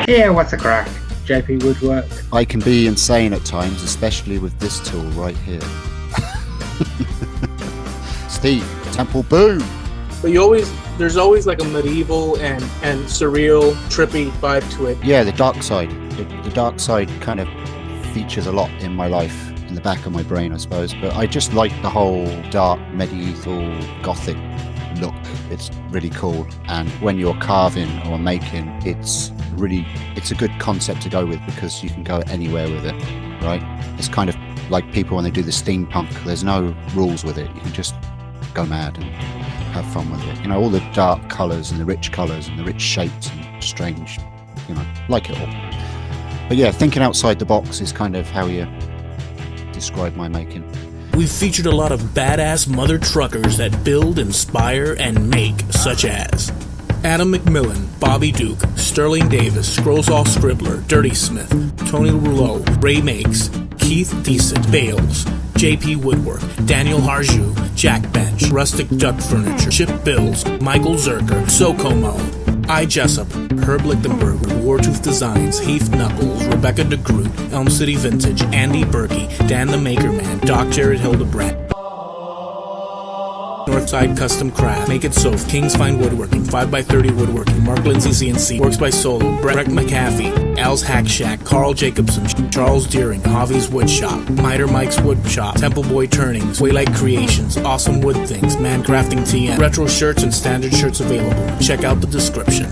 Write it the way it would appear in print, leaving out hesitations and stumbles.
Yeah, what's a crack? JP Woodwork. I can be insane at times, especially with this tool right here. Steve, Temple Boom. But there's always like a medieval and surreal, trippy vibe to it. Yeah, the dark side. The dark side kind of features a lot in my life, in the back of my brain, I suppose. But I just like the whole dark, medieval, gothic look. It's really cool. And when you're carving or making, it's a good concept to go with because you can go anywhere with it, right? It's kind of like people when they do the steampunk. There's no rules with it. You can just go mad and have fun with it. You know, all the dark colours and the rich shapes and strange, you know, like it all. But yeah, thinking outside the box is kind of how you describe my making. We've featured a lot of badass mother truckers that build, inspire, and make, such as Adam McMillan, Bobby Duke, Sterling Davis, Scrollsaw Scribbler, Dirty Smith, Tony Rouleau, Ray Makes, Keith Decent, Bales, JP Woodwork, Daniel Harju, Jack Bench, Rustic Duck Furniture, Chip Bills, Michael Zerker, Sokomo, I Jessup, Herb Lichtenberg, Wartooth Designs, Heath Knuckles, Rebecca DeGroot, Elm City Vintage, Andy Berkey, Dan the Maker Man, Doc Jared HIldabrant, Northside Custom Craft, Make It Soft, King's Fine Woodworking, 5x30 Woodworking, Mark Lindsay CNC, Works by Solo, Brett McAfee, Al's Hack Shack, Carl Jacobson, Charles Deering, Javi's Wood Shop, Miter Mike's Wood Shop, Templeboy Turnings, Waylight Creations, Awesome Wood Things, Man Crafting TN, retro shirts and standard shirts available. Check out the description.